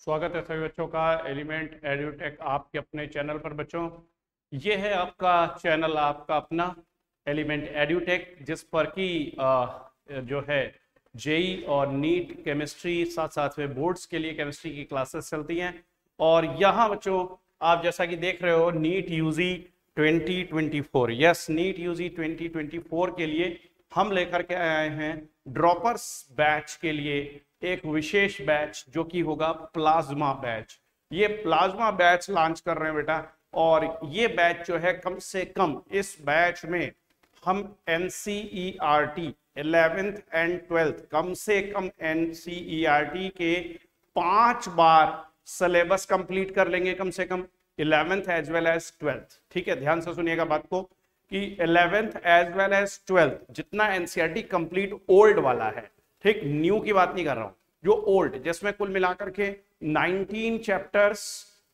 स्वागत है सभी बच्चों का एलिमेंट एड्यूटेक आपके अपने चैनल पर। बच्चों, ये है आपका चैनल, आपका अपना एलिमेंट एड्यूटेक, जिस पर कि जो है जेई और नीट केमिस्ट्री, साथ साथ में बोर्ड्स के लिए केमिस्ट्री की क्लासेस चलती हैं। और यहाँ बच्चों आप जैसा कि देख रहे हो NEET UG 2024, yes NEET UG 2024 के लिए हम लेकर के आए हैं ड्रॉपर्स बैच के लिए एक विशेष बैच जो कि होगा प्लाज्मा बैच। ये प्लाज्मा बैच लॉन्च कर रहे हैं बेटा, और ये बैच जो है कम से कम इस बैच में हम NCERT 11th एंड 12th कम से कम NCERT के 5 बार सिलेबस कंप्लीट कर लेंगे, कम से कम 11th as well as 12th। ठीक है, ध्यान से सुनिएगा बात को कि 11th as well as 12th जितना NCERT कंप्लीट ओल्ड वाला है, ठीक, न्यू की बात नहीं कर रहा हूं, जो ओल्ड, जिसमें कुल मिलाकर के 19 चैप्टर्स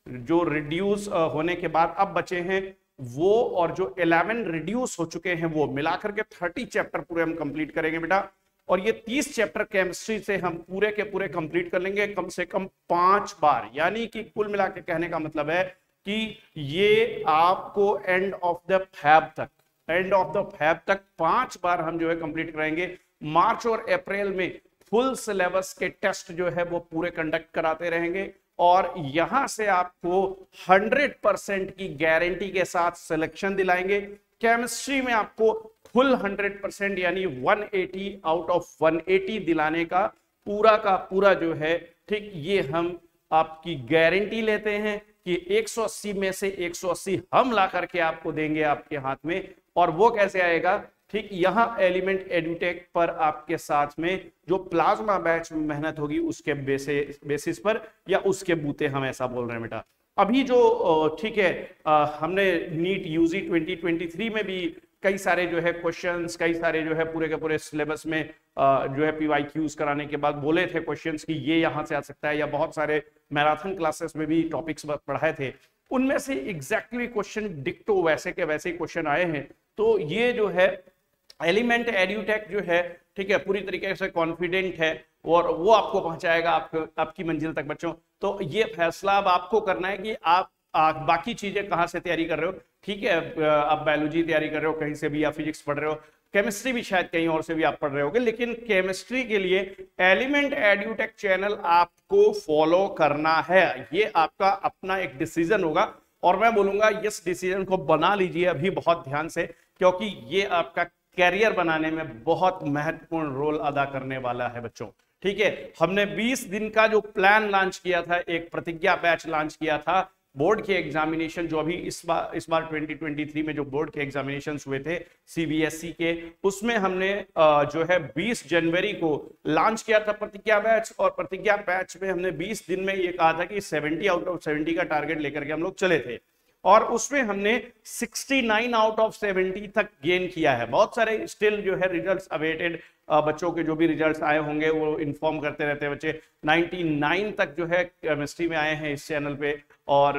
जो रिड्यूस होने के बाद अब बचे हैं वो, और जो 11 रिड्यूस हो चुके हैं वो मिलाकर के 30 चैप्टर पूरे हम कंप्लीट करेंगे बेटा। और ये 30 चैप्टर केमिस्ट्री से हम पूरे के पूरे कंप्लीट कर लेंगे कम से कम 5 बार। यानी कि कुल मिला के कहने का मतलब है कि ये आपको एंड ऑफ द फैब तक 5 बार हम जो है कंप्लीट कराएंगे। मार्च और अप्रैल में फुल सिलेबस के टेस्ट जो है वो पूरे कंडक्ट कराते रहेंगे, और यहां से आपको 100% की गारंटी के साथ सिलेक्शन दिलाएंगे। केमिस्ट्री में आपको फुल 100% यानी 180 आउट ऑफ 180 दिलाने का पूरा जो है, ठीक, ये हम आपकी गारंटी लेते हैं कि 180 में से 180 हम ला करके आपको देंगे आपके हाथ में। और वो कैसे आएगा, ठीक, यहां एलिमेंट एड्यूटेक पर आपके साथ में जो प्लाज्मा बैच में मेहनत होगी उसके बेसिस पर, या उसके बूते, हम ऐसा बोल रहे हैं बेटा। अभी जो ठीक है, हमने नीट यूजी 2023 में भी कई सारे जो है क्वेश्चंस, कई सारे जो है पूरे के पूरे सिलेबस में जो है PYQs कराने के बाद बोले थे क्वेश्चंस कि ये यहां से आ सकता है, या बहुत सारे मैराथन क्लासेस में भी टॉपिक्स पढ़ाए थे, उनमें से एग्जैक्टली क्वेश्चन डिक्टो वैसे के वैसे क्वेश्चन आए हैं। तो ये जो है एलिमेंट एड्यूटेक जो है, ठीक है, पूरी तरीके से कॉन्फिडेंट है और वो आपको पहुंचाएगा आपकी मंजिल तक बच्चों। तो ये फैसला अब आपको करना है कि आप बाकी चीजें कहां से तैयारी कर रहे हो। ठीक है, आप बायोलॉजी तैयारी कर रहे हो कहीं से भी, या फिजिक्स पढ़ रहे हो, केमिस्ट्री भी शायद कहीं और से भी आप पढ़ रहे होगे, लेकिन केमिस्ट्री के लिए एलिमेंट एड्यूटेक चैनल आपको फॉलो करना है। ये आपका अपना एक डिसीजन होगा, और मैं बोलूंगा इस डिसीजन को बना लीजिए अभी बहुत ध्यान से, क्योंकि ये आपका कैरियर बनाने में बहुत महत्वपूर्ण रोल अदा करने वाला है बच्चों। ठीक है, हमने 20 दिन का जो प्लान लॉन्च किया था, एक प्रतिज्ञा बैच लॉन्च किया था बोर्ड के एग्जामिनेशन, जो अभी इस बार 2023 में जो बोर्ड के एग्जामिनेशन हुए थे CBSE के, उसमें हमने जो है 20 जनवरी को लॉन्च किया था प्रतिज्ञा बैच। और प्रतिज्ञा बैच में हमने 20 दिन में ये कहा था कि 70 आउट ऑफ 70 का टारगेट लेकर के हम लोग चले थे, और उसमें हमने 69 आउट ऑफ 70 तक गेन किया है। बहुत सारे स्टिल जो है रिजल्ट्स अवेटेड, बच्चों के जो भी रिजल्ट्स आए होंगे वो इन्फॉर्म करते रहते हैं बच्चे। 99 तक जो है केमिस्ट्री में आए हैं इस चैनल पे, और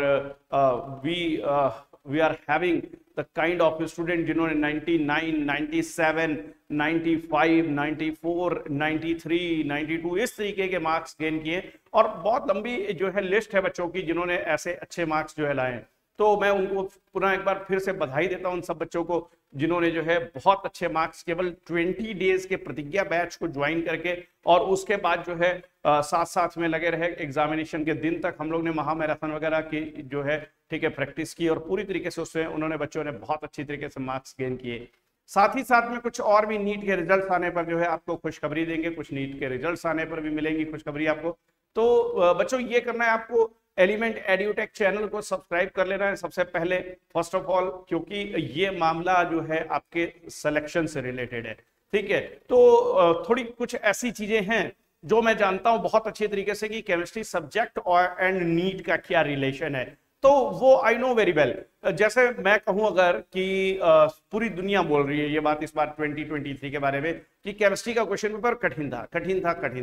we are having the kind of student जिन्होंने 99, 97, 95, 94, 93, 92 इस तरीके के मार्क्स गेन किए। और बहुत लंबी जो है लिस्ट है बच्चों की जिन्होंने ऐसे अच्छे मार्क्स जो है लाए हैं। तो मैं उनको पुनः एक बार फिर से बधाई देता हूं उन सब बच्चों को जिन्होंने जो है बहुत अच्छे मार्क्स केवल 20 डेज के प्रतिज्ञा बैच को ज्वाइन करके, और उसके बाद जो है साथ साथ में लगे रहे। एग्जामिनेशन के दिन तक हम लोग ने महामैराथन वगैरह की जो है, ठीक है, प्रैक्टिस की, और पूरी तरीके से उसमें उन्होंने बच्चों ने बहुत अच्छी तरीके से मार्क्स गेन किए। साथ ही साथ में कुछ और भी नीट के रिजल्ट आने पर जो है आपको खुशखबरी देंगे, कुछ नीट के रिजल्ट आने पर भी मिलेंगी खुशखबरी आपको। तो बच्चों ये करना है आपको, एलिमेंट एड्यूटेक चैनल को सब्सक्राइब कर लेना है सबसे पहले, फर्स्ट ऑफ ऑल, क्योंकि ये मामला जो है आपके सिलेक्शन से रिलेटेड है। ठीक है, तो थोड़ी कुछ ऐसी चीजें हैं जो मैं जानता हूं बहुत अच्छी तरीके से कि केमिस्ट्री सब्जेक्ट और एंड नीट का क्या रिलेशन है, तो वो आई नो वेरी वेल। जैसे मैं कहूं अगर कि पूरी दुनिया बोल रही है ये बात इस बार 2023 के बारे में कि केमिस्ट्री का क्वेश्चन पेपर कठिन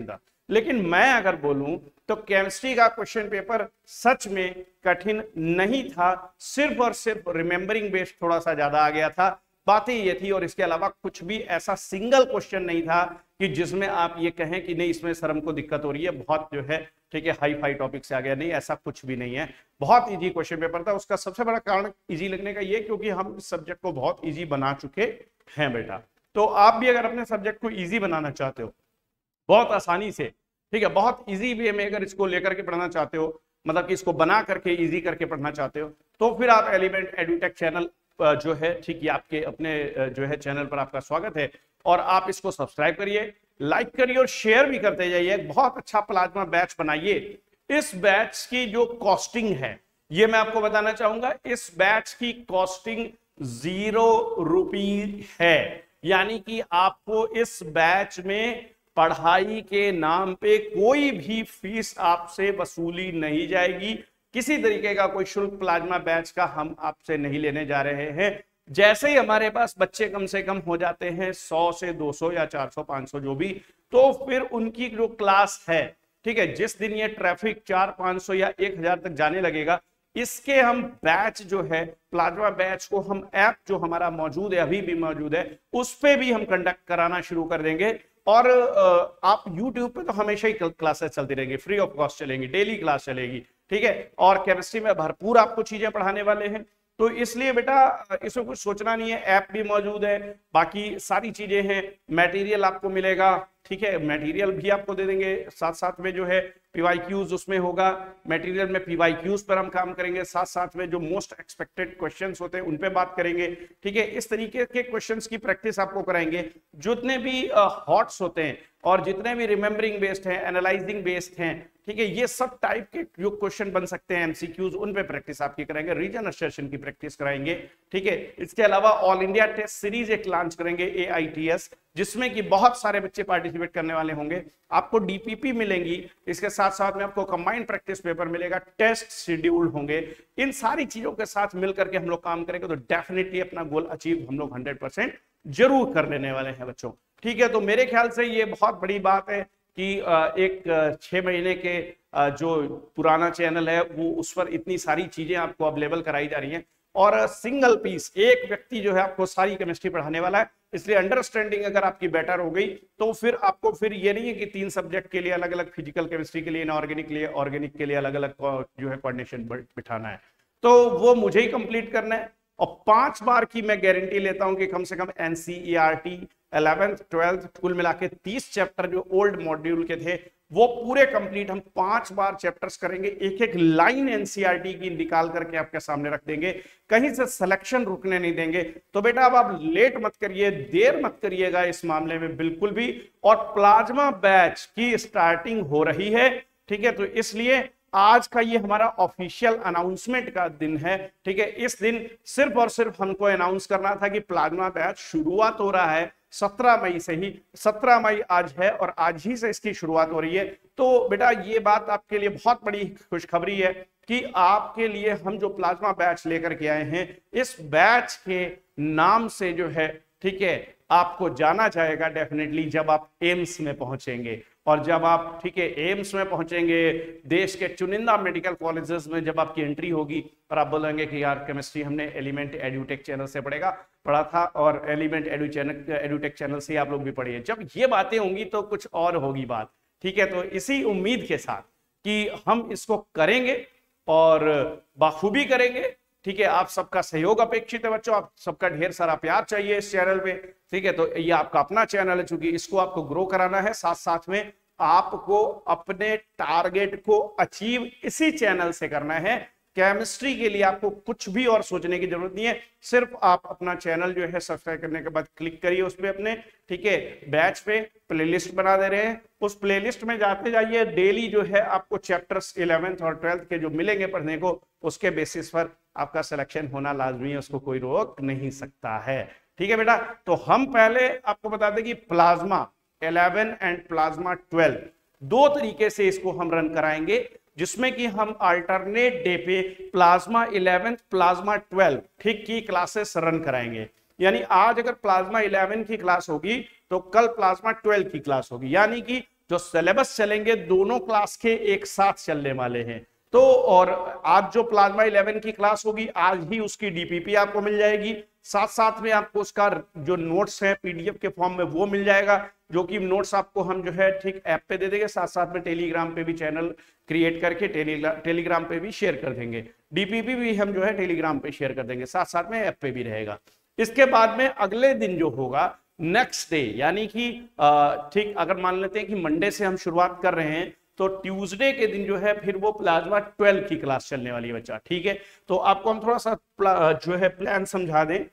था, लेकिन मैं अगर बोलूं तो केमिस्ट्री का क्वेश्चन पेपर सच में कठिन नहीं था, सिर्फ और सिर्फ रिमेंबरिंग बेस्ड थोड़ा सा ज्यादा आ गया था। बातें ये थी, और इसके अलावा कुछ भी ऐसा सिंगल क्वेश्चन नहीं था कि जिसमें आप ये कहें कि नहीं इसमें सर हमको दिक्कत हो रही है। बहुत जो है, ठीक है, हाई फाई टॉपिक से आ गया, नहीं ऐसा कुछ भी नहीं है। बहुत इजी क्वेश्चन पेपर था। उसका सबसे बड़ा कारण इजी लगने का ये क्योंकि हम इस सब्जेक्ट को बहुत इजी बना चुके हैं बेटा। तो आप भी अगर अपने सब्जेक्ट को इजी बनाना चाहते हो, बहुत आसानी से, ठीक है, बहुत इजी वे में अगर इसको लेकर के पढ़ना चाहते हो, मतलब कि इसको बना करके इजी करके पढ़ना चाहते हो, तो फिर आप एलिमेंट एडुटेक चैनल जो है, ठीक है, आपके अपने जो है चैनल पर आपका स्वागत है। और आप इसको सब्सक्राइब करिए, लाइक करिए और शेयर भी करते जाइए। बहुत अच्छा प्लाज्मा बैच बनाइए। इस बैच की जो कॉस्टिंग है ये मैं आपको बताना चाहूंगा, इस बैच की कॉस्टिंग 0 रुपये है। यानी कि आपको इस बैच में पढ़ाई के नाम पे कोई भी फीस आपसे वसूली नहीं जाएगी। किसी तरीके का कोई शुल्क प्लाज्मा बैच का हम आपसे नहीं लेने जा रहे हैं। जैसे ही हमारे पास बच्चे कम से कम हो जाते हैं 100 से 200 या 400 500 जो भी, तो फिर उनकी जो क्लास है, ठीक है, जिस दिन ये ट्रैफिक 400-500 या 1000 तक जाने लगेगा, इसके हम बैच जो है प्लाज्मा बैच को हम ऐप जो हमारा मौजूद है, अभी भी मौजूद है, उस पे भी हम कंडक्ट कराना शुरू कर देंगे। और आप YouTube पे तो हमेशा ही क्लासेस चलती रहेंगी, फ्री ऑफ कॉस्ट चलेंगी, डेली क्लास चलेगी, ठीक है। और केमिस्ट्री में भरपूर आपको चीजें पढ़ाने वाले हैं। तो इसलिए बेटा इसमें कुछ सोचना नहीं है, ऐप भी मौजूद है, बाकी सारी चीजें हैं, मटेरियल आपको मिलेगा, ठीक है, मटेरियल भी आपको दे देंगे। साथ साथ में जो है पीवाईक्यूज उसमें होगा, मटेरियल में पीवाईक्यूज पर हम काम करेंगे, साथ साथ में जो मोस्ट एक्सपेक्टेड क्वेश्चंस होते हैं उन पे बात करेंगे, ठीक है। इस तरीके के क्वेश्चंस की प्रैक्टिस आपको कराएंगे। जितने भी हॉट्स होते हैं और जितने भी रिमेंबरिंग बेस्ड हैं, एनालाइजिंग बेस्ड हैं, ठीक है, ये सब टाइप के जो क्वेश्चन बन सकते हैं एमसीक्यूज, उन पे प्रैक्टिस आपकी कराएंगे। रीजन सेशन की प्रैक्टिस कराएंगे, ठीक है। इसके अलावा ऑल इंडिया टेस्ट सीरीज एक लॉन्च करेंगे AITS, जिसमें कि बहुत सारे बच्चे पार्टिसिपेट करने वाले होंगे। आपको DPP मिलेंगी, इसके साथ साथ में आपको कंबाइंड प्रैक्टिस पेपर मिलेगा, टेस्ट शेड्यूल होंगे। इन सारी चीजों के साथ मिलकर के हम लोग काम करेंगे तो डेफिनेटली अपना गोल अचीव हम लोग 100% जरूर कर लेने वाले हैं बच्चों, ठीक है। तो मेरे ख्याल से ये बहुत बड़ी बात है कि एक 6 महीने के जो पुराना चैनल है वो, उस पर इतनी सारी चीजें आपको अवेलेबल कराई जा रही हैं, और सिंगल पीस एक व्यक्ति जो है आपको सारी केमिस्ट्री पढ़ाने वाला है। इसलिए अंडरस्टैंडिंग अगर आपकी बेटर हो गई तो फिर आपको फिर ये नहीं है कि 3 सब्जेक्ट के लिए अलग अलग, फिजिकल केमिस्ट्री के लिए, इनऑर्गेनिक के लिए, ऑर्गेनिक के लिए अलग अलग जो है कोऑर्डिनेशन बिठाना है, तो वो मुझे ही कंप्लीट करना है। और 5 बार की मैं गारंटी लेता हूं कि कम से कम NCERT 11th 12th कुल मिला के 30 चैप्टर जो ओल्ड मॉड्यूल के थे वो पूरे कंप्लीट हम 5 बार चैप्टर्स करेंगे। एक एक लाइन NCERT की निकाल करके आपके सामने रख देंगे, कहीं से सिलेक्शन रुकने नहीं देंगे। तो बेटा अब आप लेट मत करिए, देर मत करिएगा इस मामले में बिल्कुल भी। और प्लाज्मा बैच की स्टार्टिंग हो रही है, ठीक है। तो इसलिए आज का ये हमारा ऑफिशियल अनाउंसमेंट का दिन है, ठीक है। इस दिन सिर्फ और सिर्फ हमको अनाउंस करना था कि प्लाज्मा बैच शुरुआत हो रहा है 17 मई से ही। 17 मई आज है और आज ही से इसकी शुरुआत हो रही है। तो बेटा ये बात आपके लिए बहुत बड़ी खुशखबरी है कि आपके लिए हम जो प्लाज्मा बैच लेकर के आए हैं, इस बैच के नाम से जो है, ठीक है, आपको जाना जाएगा डेफिनेटली जब आप एम्स में पहुंचेंगे। और जब आप, ठीक है, एम्स में पहुंचेंगे, देश के चुनिंदा मेडिकल कॉलेजेस में जब आपकी एंट्री होगी और आप बोलेंगे कि यार केमिस्ट्री हमने एलिमेंट एडुटेक चैनल से पढ़ा था और एलिमेंट एडुटेक चैनल से आप लोग भी पढ़िए। जब ये बातें होंगी तो कुछ और होगी बात, ठीक है। तो इसी उम्मीद के साथ कि हम इसको करेंगे और बाखूबी करेंगे, ठीक है। आप सबका सहयोग अपेक्षित है बच्चों, आप सबका ढेर सारा प्यार चाहिए इस चैनल पे, ठीक है। तो ये आपका अपना चैनल है, चूंकि इसको आपको ग्रो कराना है, साथ साथ में आपको अपने टारगेट को अचीव इसी चैनल से करना है। केमिस्ट्री के लिए आपको कुछ भी और सोचने की जरूरत नहीं है, सिर्फ आप अपना चैनल जो है सब्सक्राइब करने के बाद क्लिक करिए उस पे अपने, ठीक है। बैच पे प्लेलिस्ट बना दे रहे हैं, उस प्लेलिस्ट में जाते जाइए। डेली जो है आपको चैप्टर्स 11th और 12th के जो मिलेंगे पढ़ने को, उसके बेसिस पर आपका सिलेक्शन होना लाजमी है, उसको कोई रोक नहीं सकता है, ठीक है बेटा। तो हम पहले आपको बता दें कि प्लाज्मा 11 एंड प्लाज्मा 12 2 तरीके से इसको हम रन कराएंगे, जिसमें कि हम अल्टरनेट डे पे प्लाज्मा 11 प्लाज्मा 12 ठीक की क्लासेस रन कराएंगे। यानी आज अगर प्लाज्मा 11 की क्लास होगी तो कल प्लाज्मा 12 की क्लास होगी, यानी कि जो सिलेबस चलेंगे दोनों क्लास के एक साथ चलने वाले हैं। तो और आज जो प्लाज्मा 11 की क्लास होगी आज ही उसकी DPP आपको मिल जाएगी, साथ साथ में आपको उसका जो नोट्स है पीडीएफ के फॉर्म में वो मिल जाएगा, जो कि नोट्स आपको हम जो है ठीक ऐप पे दे देंगे, साथ साथ में टेलीग्राम पे भी चैनल क्रिएट करके टेलीग्राम पे भी शेयर कर देंगे, डीपीपी भी हम जो है टेलीग्राम पे शेयर कर देंगे, साथ साथ में ऐप पे भी रहेगा। इसके बाद में अगले दिन जो होगा नेक्स्ट डे, यानी कि ठीक अगर मान लेते हैं कि मंडे से हम शुरुआत कर रहे हैं, तो ट्यूसडे के दिन जो है फिर वो प्लाज्मा 12 की क्लास चलने वाली है बच्चा, ठीक है। तो आपको हम थोड़ा सा जो है प्लान समझा दें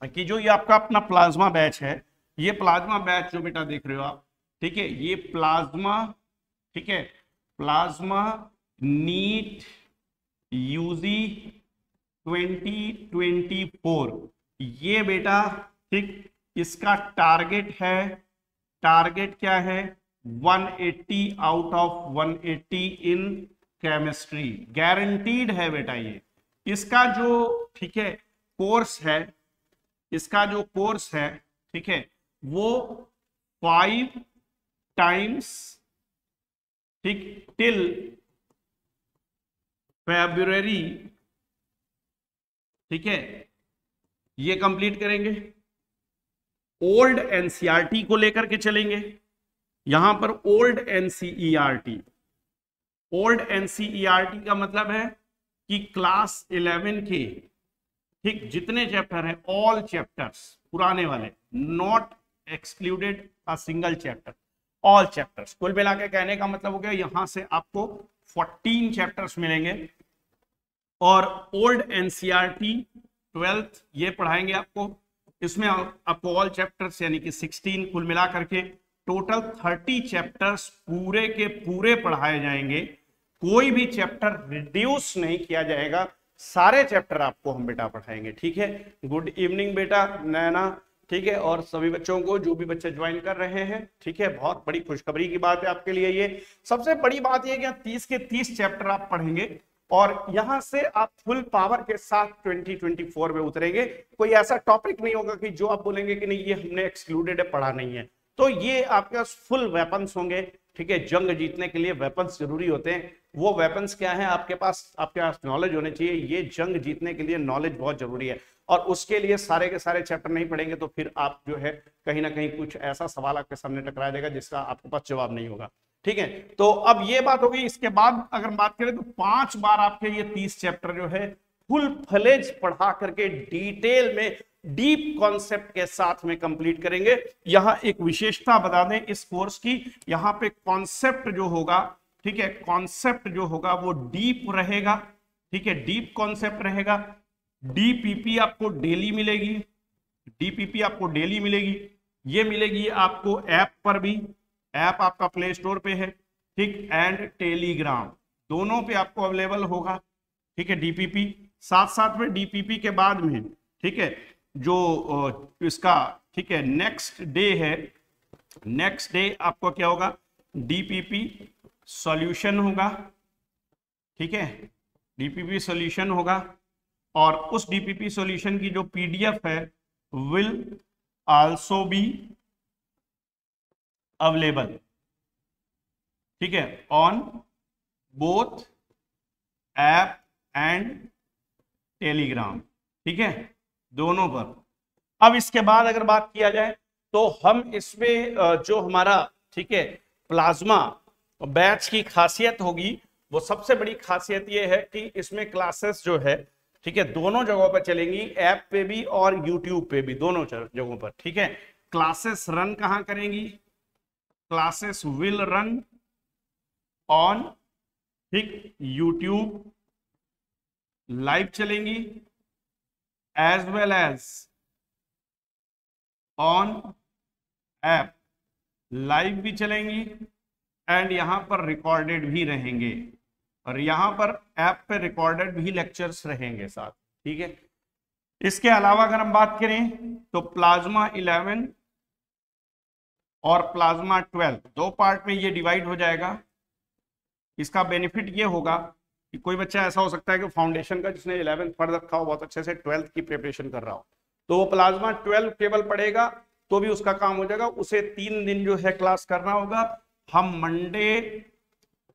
कि जो ये आपका अपना प्लाज्मा बैच है, ये प्लाज्मा बैच जो बेटा देख रहे हो आप, ठीक है, ये प्लाज्मा, ठीक है, प्लाज्मा नीट यूजी 2024, ये बेटा ठीक इसका टारगेट है, टारगेट क्या है 180 out of 180 in chemistry, guaranteed है बेटा ये। इसका जो ठीक है कोर्स है, इसका जो कोर्स है ठीक है वो 5 टाइम्स ठीक टिल February, ठीक है, ये कंप्लीट करेंगे। ओल्ड एनसीईआरटी को लेकर के चलेंगे, यहां पर ओल्ड एनसीईआरटी, ओल्ड एनसीईआरटी का मतलब है कि क्लास 11 के ठीक जितने चैप्टर हैं, ऑल चैप्टर्स पुराने वाले, not excluded a single chapter, all chapters. कुल मिला के कहने का मतलब हो गया यहां से आपको 14 चैप्टर्स मिलेंगे, और ओल्ड एनसीईआरटी 12th ये पढ़ाएंगे आपको, इसमें आपको ऑल चैप्टर्स यानी कि 16, कुल मिला करके टोटल 30 चैप्टर्स पूरे के पूरे पढ़ाए जाएंगे, कोई भी चैप्टर रिड्यूस नहीं किया जाएगा, सारे चैप्टर आपको हम बेटा पढ़ाएंगे, ठीक है। गुड इवनिंग बेटा नैना, ठीक है, और सभी बच्चों को जो भी बच्चे ज्वाइन कर रहे हैं, ठीक है, बहुत बड़ी खुशखबरी की बात है आपके लिए। ये सबसे बड़ी बात ये कि 30 के 30 चैप्टर आप पढ़ेंगे और यहां से आप फुल पावर के साथ 2024 में उतरेंगे। कोई ऐसा टॉपिक नहीं होगा कि जो आप बोलेंगे कि नहीं ये हमने एक्सक्लूडेड है, पढ़ा नहीं है। तो ये आपके फुल वेपन्स होंगे, ठीक है। जंग जीतने के लिए वेपन्स जरूरी होते हैं। वो वेपन्स क्या है आपके पास नॉलेज होने चाहिए। ये जंग जीतने के लिए नॉलेज बहुत जरूरी है, और उसके लिए सारे के सारे चैप्टर नहीं पढ़ेंगे तो फिर आप जो है कहीं ना कहीं कुछ ऐसा सवाल आपके सामने टकरा देगा जिसका आपके पास जवाब नहीं होगा, ठीक है। तो अब ये बात होगी। इसके बाद अगर बात करें तो 5 बार आपके ये 30 चैप्टर जो है फुल फ्लेज पढ़ा करके डिटेल में डीप कॉन्सेप्ट के साथ में कंप्लीट करेंगे। यहां एक विशेषता बता दें इस कोर्स की, यहां पे कॉन्सेप्ट जो होगा, ठीक है, कॉन्सेप्ट जो होगा वो डीप रहेगा, ठीक है, डीप कॉन्सेप्ट रहेगा। डीपीपी आपको डेली मिलेगी, डीपीपी आपको डेली मिलेगी। ये मिलेगी आपको ऐप पर भी, ऐप आपका प्ले स्टोर पे है, ठीक, एंड टेलीग्राम दोनों पे आपको अवेलेबल होगा, ठीक है, डीपीपी। साथ साथ में डीपीपी के बाद में, ठीक है, जो इसका, ठीक है, नेक्स्ट डे है, नेक्स्ट डे आपको क्या होगा, डीपीपी सॉल्यूशन होगा, ठीक है, डीपीपी सॉल्यूशन होगा। और उस डीपीपी सॉल्यूशन की जो पीडीएफ है विल आल्सो बी अवेलेबल, ठीक है, on both app and Telegram, ठीक है, दोनों पर। अब इसके बाद अगर बात किया जाए तो हम इसमें जो हमारा, ठीक है, प्लाज्मा बैच की खासियत होगी, वो सबसे बड़ी खासियत ये है कि इसमें क्लासेस जो है, ठीक है, दोनों जगहों पर चलेंगी, ऐप पे भी और यूट्यूब पे भी, दोनों जगहों पर, ठीक है। क्लासेस रन कहां करेंगी, क्लासेस विल रन ऑन, ठीक, यूट्यूब लाइव चलेंगी, as well as on app live भी चलेंगी, एंड यहां पर रिकॉर्डेड भी रहेंगे, और यहां पर ऐप पे रिकॉर्डेड भी लेक्चर्स रहेंगे साथ, ठीक है। इसके अलावा अगर हम बात करें तो प्लाज्मा 11 और प्लाज्मा 12 दो पार्ट में ये डिवाइड हो जाएगा। इसका बेनिफिट ये होगा कि कोई बच्चा ऐसा हो सकता है कि फाउंडेशन का जिसने 11th पढ़ रखा हो, बहुत अच्छे से 12th की प्रिपरेशन कर रहा हो, तो वो प्लाज्मा 12 केवल पढ़ेगा तो भी उसका काम हो जाएगा। उसे 3 दिन जो है क्लास करना होगा। हम मंडे,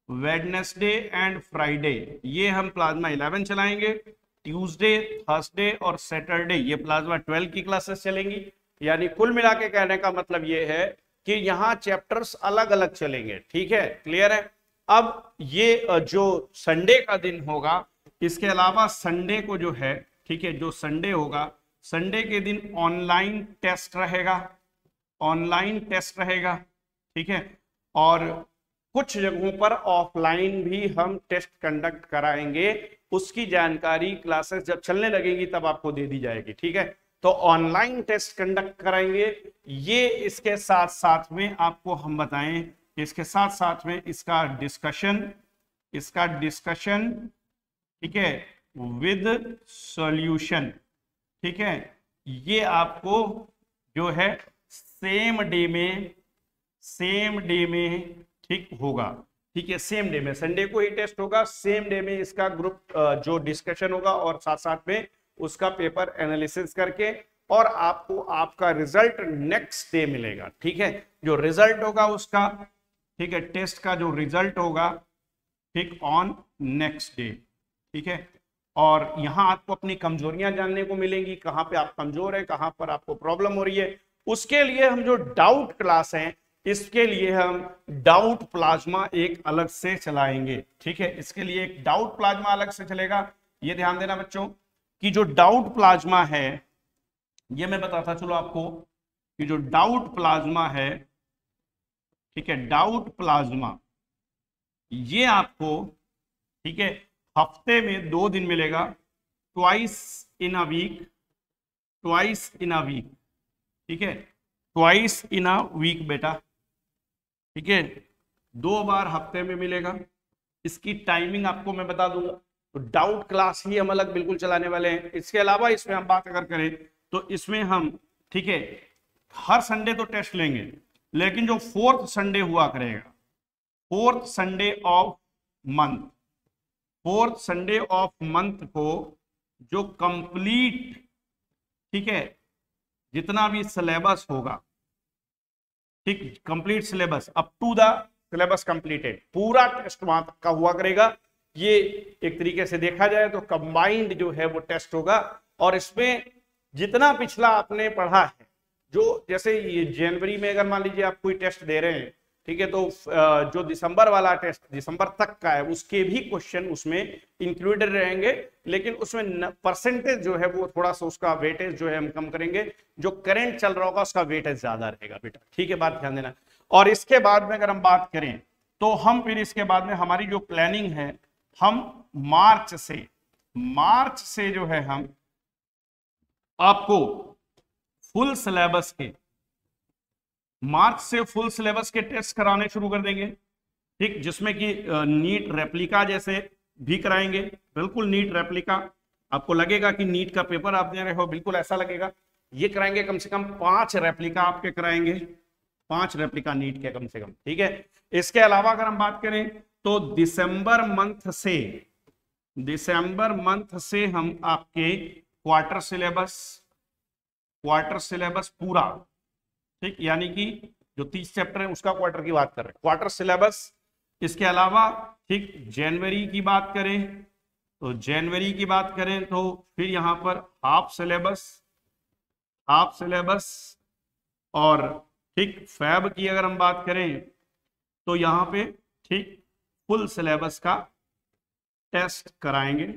वेडनेसडे एंड फ्राइडे ये हम प्लाज्मा 11 चलाएंगे, ट्यूसडे, थर्सडे और सैटरडे ये प्लाज्मा 12 की क्लासेस चलेंगी। यानी कुल मिला के कहने का मतलब ये है कि यहाँ चैप्टर्स अलग अलग चलेंगे। ठीक है, क्लियर है। अब ये जो संडे का दिन होगा, इसके अलावा संडे को जो है, ठीक है, जो संडे होगा, संडे के दिन ऑनलाइन टेस्ट रहेगा, ऑनलाइन टेस्ट रहेगा। ठीक है, और कुछ जगहों पर ऑफलाइन भी हम टेस्ट कंडक्ट कराएंगे, उसकी जानकारी क्लासेस जब चलने लगेंगी तब आपको दे दी जाएगी। ठीक है, तो ऑनलाइन टेस्ट कंडक्ट कराएंगे। ये इसके साथ साथ में आपको हम बताएं, इसके साथ साथ में इसका डिस्कशन, ठीक है, विद सॉल्यूशन। ठीक है, ये आपको जो है सेम डे में ठीक होगा। ठीक है, सेम डे में, संडे को ही टेस्ट होगा, सेम डे में इसका ग्रुप जो डिस्कशन होगा और साथ साथ में उसका पेपर एनालिसिस करके, और आपको आपका रिजल्ट नेक्स्ट डे मिलेगा। ठीक है, जो रिजल्ट होगा उसका, ठीक है, टेस्ट का जो रिजल्ट होगा, ठीक, ऑन नेक्स्ट डे। ठीक है, और यहाँ आपको अपनी कमजोरियां जानने को मिलेंगी, कहाँ पे आप कमजोर है, कहाँ पर आपको प्रॉब्लम हो रही है। उसके लिए हम जो डाउट क्लास है, इसके लिए हम डाउट प्लाज्मा एक अलग से चलाएंगे। ठीक है, इसके लिए एक डाउट प्लाज्मा अलग से चलेगा। ये ध्यान देना बच्चों कि जो डाउट प्लाज्मा है, ये मैं बताता चलो आपको कि जो डाउट प्लाज्मा है, ठीक है, डाउट प्लाज्मा ये आपको, ठीक है, हफ्ते में 2 दिन मिलेगा, ट्वाइस इन अ वीक, ठीक है, ट्वाइस इन अ वीक बेटा। ठीक है, 2 बार हफ्ते में मिलेगा। इसकी टाइमिंग आपको मैं बता दूंगा। तो डाउट क्लास ही हम अलग बिल्कुल चलाने वाले हैं। इसके अलावा इसमें हम बात अगर करें तो इसमें हम, ठीक है, हर संडे तो टेस्ट लेंगे, लेकिन जो 4th संडे हुआ करेगा, 4th Sunday off month, 4th Sunday off month को जो कंप्लीट, ठीक है, जितना भी सिलेबस होगा, ठीक, complete syllabus up to the syllabus completed, पूरा टेस्ट वहां तक का हुआ करेगा। ये एक तरीके से देखा जाए तो कंबाइंड जो है वो टेस्ट होगा, और इसमें जितना पिछला आपने पढ़ा है, जो जैसे ये जनवरी में अगर मान लीजिए आप कोई टेस्ट दे रहे हैं, ठीक है, तो जो दिसंबर वाला टेस्ट, दिसंबर तक का है, उसके भी क्वेश्चन उसमें इंक्लूडेड रहेंगे, लेकिन उसमें परसेंटेज जो है वो थोड़ा सा उसका वेटेज जो है हम कम करेंगे, जो करंट चल रहा होगा उसका वेटेज ज्यादा रहेगा बेटा। ठीक है, बात ध्यान देना। और इसके बाद में अगर हम बात करें तो हम फिर इसके बाद में हमारी जो प्लानिंग है, हम मार्च से जो है हम आपको फुल सिलेबस के, मार्च से फुल सिलेबस के टेस्ट कराने शुरू कर देंगे। ठीक, जिसमें कि नीट रेप्लिका जैसे भी कराएंगे, बिल्कुल नीट रेप्लिका, आपको लगेगा कि नीट का पेपर आप दे रहे हो, बिल्कुल ऐसा लगेगा। ये कराएंगे, कम से कम 5 रेप्लिका आपके कराएंगे, 5 रेप्लिका नीट के कम से कम। ठीक है, इसके अलावा अगर हम बात करें तो दिसंबर मंथ से हम आपके क्वार्टर सिलेबस पूरा, ठीक, यानी कि जो 30 चैप्टर है उसका क्वार्टर की बात कर रहे हैं, क्वार्टर सिलेबस। इसके अलावा, ठीक, जनवरी की बात करें तो फिर यहां पर हाफ सिलेबस, और ठीक, फैब की अगर हम बात करें तो यहां पे, ठीक, फुल सिलेबस का टेस्ट कराएंगे,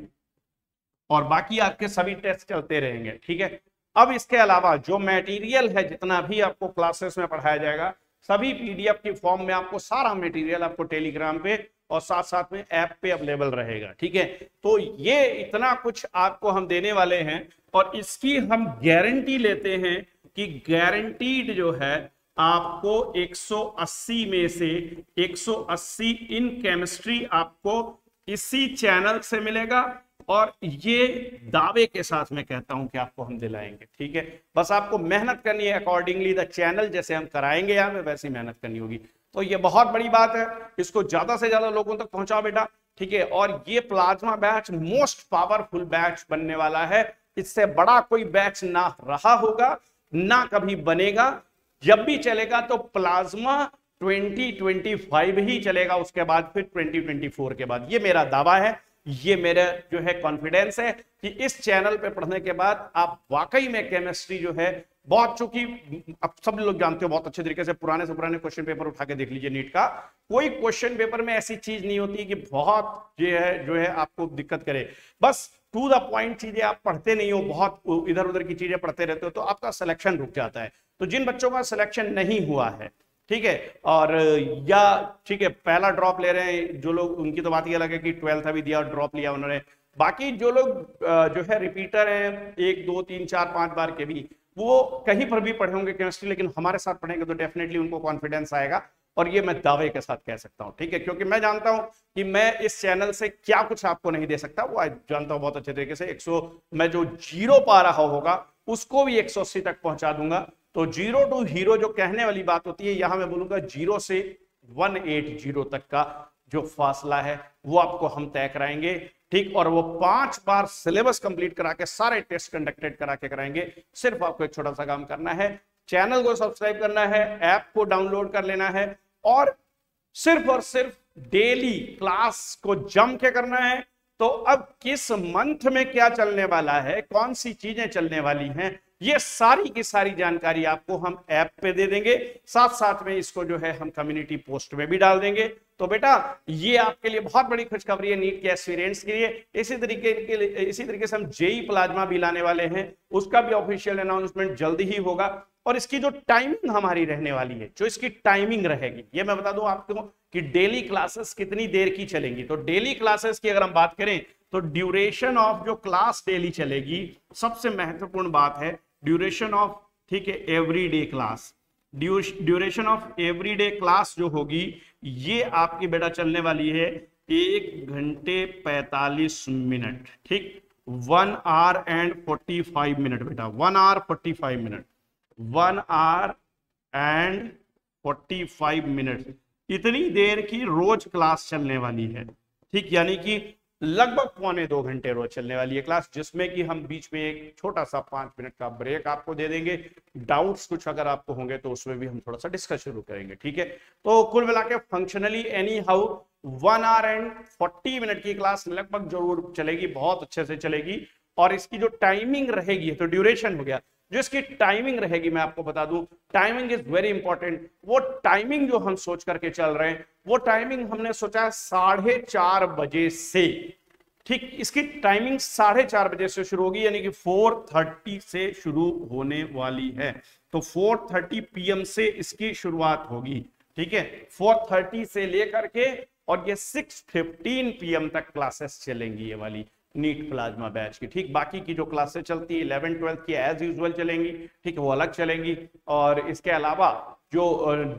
और बाकी आपके सभी टेस्ट चलते रहेंगे। ठीक है, अब इसके अलावा जो मटेरियल है, जितना भी आपको क्लासेस में पढ़ाया जाएगा, सभी पीडीएफ की फॉर्म में आपको सारा मटेरियल आपको टेलीग्राम पे और साथ साथ में ऐप पे अवेलेबल रहेगा। ठीक है, तो ये इतना कुछ आपको हम देने वाले हैं, और इसकी हम गारंटी लेते हैं कि गारंटीड जो है आपको 180 में से 180 इन केमिस्ट्री आपको इसी चैनल से मिलेगा, और ये दावे के साथ मैं कहता हूं कि आपको हम दिलाएंगे। ठीक है, बस आपको मेहनत करनी है, अकॉर्डिंगली द चैनल जैसे हम कराएंगे यहाँ पे वैसी मेहनत करनी होगी। तो ये बहुत बड़ी बात है, इसको ज्यादा से ज्यादा लोगों तक पहुंचाओ बेटा। ठीक है, और ये plasma batch most powerful batch बनने वाला है, इससे बड़ा कोई बैच ना रहा होगा, ना कभी बनेगा। जब भी चलेगा तो प्लाज्मा 2025 ही चलेगा, उसके बाद फिर 2024 के बाद, ये मेरा दावा है। ये मेरा जो है कॉन्फिडेंस है कि इस चैनल पे पढ़ने के बाद आप वाकई में केमिस्ट्री जो है बहुत, चूंकि अब सब लोग जानते हो बहुत अच्छे तरीके से, पुराने क्वेश्चन पेपर उठा के देख लीजिए नीट का, कोई क्वेश्चन पेपर में ऐसी चीज नहीं होती कि बहुत जो है आपको दिक्कत करे। बस टू द पॉइंट चीजें आप पढ़ते नहीं हो, बहुत इधर उधर की चीजें पढ़ते रहते हो, तो आपका सिलेक्शन रुक जाता है। तो जिन बच्चों का सिलेक्शन नहीं हुआ है, ठीक है, और या ठीक है पहला ड्रॉप ले रहे हैं जो लोग, उनकी तो बात ही अलग है कि 12th अभी दिया और ड्रॉप लिया उन्होंने। बाकी जो लोग जो है रिपीटर हैं 1 2 3 4 5 बार के भी, वो कहीं पर भी पढ़े होंगे केमिस्ट्री, लेकिन हमारे साथ पढ़ेंगे तो डेफिनेटली उनको कॉन्फिडेंस आएगा, और ये मैं दावे के साथ कह सकता हूं, ठीक है, क्योंकि मैं जानता हूं कि मैं इस चैनल से क्या कुछ आपको नहीं दे सकता, वो जानता हूं बहुत अच्छे तरीके से। 100 मैं जो 0 पा रहा होगा उसको भी 180 तक पहुंचा दूंगा। तो 0 टू हीरो जो कहने वाली बात होती है, यहां मैं बोलूंगा 0 से 180 तक का जो फासला है वो आपको हम तय कराएंगे, ठीक, और वो 5 बार सिलेबस कंप्लीट करा के, सारे टेस्ट कंडक्टेड करा के कराएंगे। सिर्फ आपको एक छोटा सा काम करना है, चैनल को सब्सक्राइब करना है, ऐप को डाउनलोड कर लेना है, और सिर्फ डेली क्लास को जम के करना है। तो अब किस मंथ में क्या चलने वाला है, कौन सी चीजें चलने वाली हैं, ये सारी की सारी जानकारी आपको हम ऐप पे दे देंगे, साथ में इसको जो है हम कम्युनिटी पोस्ट में भी डाल देंगे। तो बेटा ये आपके लिए बहुत बड़ी खुशखबरी है नीट के एस्पिरेंट्स के लिए। इसी तरीके से हम जेई प्लाज्मा भी लाने वाले हैं, उसका भी ऑफिशियल अनाउंसमेंट जल्दी ही होगा। और इसकी जो टाइमिंग हमारी रहने वाली है, जो इसकी टाइमिंग रहेगी, ये मैं बता दूं आपको कि डेली क्लासेस कितनी देर की चलेंगी। तो डेली क्लासेस की अगर हम बात करें तो ड्यूरेशन ऑफ जो क्लास डेली चलेगी, सबसे महत्वपूर्ण बात है ड्यूरेशन ऑफ, ठीक है, everyday class. Duration of everyday class जो होगी ये आपकी बेटा चलने वाली है 1 घंटे 45 मिनट, ठीक, 1 आवर एंड 45 मिनट बेटा, 1 hour 45 minute, 1 hour and 45 minute, इतनी देर की रोज क्लास चलने वाली है, ठीक, यानी कि लगभग 1.25 घंटे रोज चलने वाली है क्लास, जिसमें कि हम बीच में एक छोटा सा 5 मिनट का ब्रेक आपको दे देंगे। डाउट्स कुछ अगर आपको होंगे तो उसमें भी हम थोड़ा सा डिस्कस शुरू करेंगे, ठीक है। तो कुल मिला के functionally any how 1 hour and 40 minute की क्लास लगभग जरूर चलेगी, बहुत अच्छे से चलेगी। और इसकी जो टाइमिंग रहेगी, तो ड्यूरेशन हो गया, जो इसकी टाइमिंग रहेगी मैं आपको बता दूं, टाइमिंग इज वेरी इंपॉर्टेंट। वो टाइमिंग जो हम सोच करके चल रहे हैं, वो टाइमिंग हमने सोचा है 4:30 बजे से, ठीक, इसकी टाइमिंग 4:30 बजे से शुरू होगी, यानी कि 4:30 से शुरू होने वाली है। तो 4:30 PM से इसकी शुरुआत होगी, ठीक है, 4:30 से लेकर के और ये 6:15 PM तक क्लासेस चलेंगी, ये वाली नीट प्लाज्मा बैच की, ठीक। बाकी की जो क्लासेस चलती है 11th 12th की एज यूजुअल चलेंगी, ठीक, वो अलग चलेंगी। और इसके अलावा जो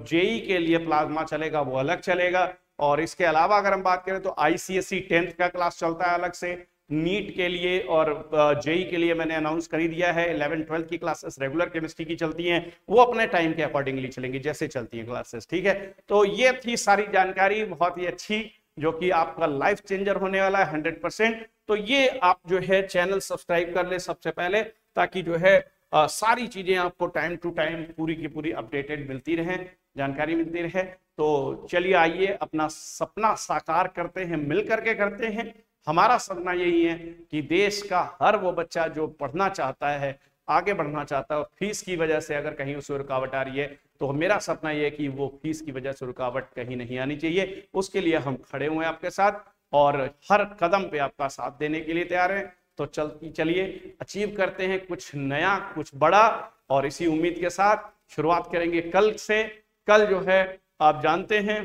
जेई के लिए प्लाज्मा चलेगा वो अलग चलेगा। और इसके अलावा अगर हम बात करें तो ICSE 10th का क्लास चलता है अलग से नीट के लिए, और जेई के लिए मैंने अनाउंस कर ही दिया है 11th 12th की क्लासेस रेगुलर केमिस्ट्री की चलती हैं, वो अपने टाइम के अकॉर्डिंगली चलेंगी जैसे चलती हैं क्लासेस, ठीक है। तो ये थी सारी जानकारी, बहुत ही अच्छी, जो कि आपका लाइफ चेंजर होने वाला है 100%। तो ये आप जो है चैनल सब्सक्राइब कर ले सबसे पहले, ताकि जो है सारी चीजें आपको टाइम टू टाइम पूरी की पूरी अपडेटेड मिलती रहे, जानकारी मिलती रहे। तो चलिए आइए अपना सपना साकार करते हैं, मिल करके करते हैं। हमारा सपना यही है कि देश का हर वो बच्चा जो पढ़ना चाहता है, आगे बढ़ना चाहता है, और फीस की वजह से अगर कहीं उसे रुकावट आ रही है, तो मेरा सपना यह है कि वो फीस की वजह से रुकावट कहीं नहीं आनी चाहिए। उसके लिए हम खड़े हुए हैं आपके साथ, और हर कदम पे आपका साथ देने के लिए तैयार हैं। तो चलिए अचीव करते हैं कुछ नया, कुछ बड़ा, और इसी उम्मीद के साथ शुरुआत करेंगे कल से। कल जो है आप जानते हैं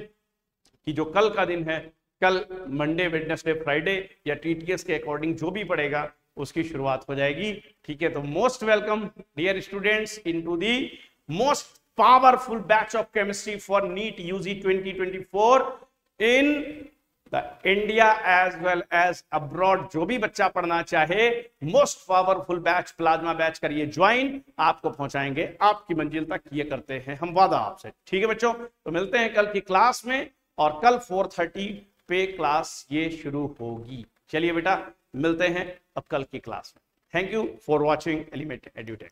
कि जो कल का दिन है, कल मंडे वेडनेसडे फ्राइडे या TTS के अकॉर्डिंग जो भी पड़ेगा उसकी शुरुआत हो जाएगी, ठीक है। तो most welcome dear students into the most powerful batch of chemistry for NEET UG 2024 in India as well as abroad. जो भी बच्चा पढ़ना चाहे, most powerful batch plasma batch करिए ज्वाइन, आपको पहुंचाएंगे आपकी मंजिल तक, ये करते हैं हम वादा आपसे, ठीक है बच्चों। तो मिलते हैं कल की क्लास में, और कल 4:30 पे क्लास ये शुरू होगी। चलिए बेटा मिलते हैं अब कल की क्लास में। Thank you for watching Element एड्यूटेक।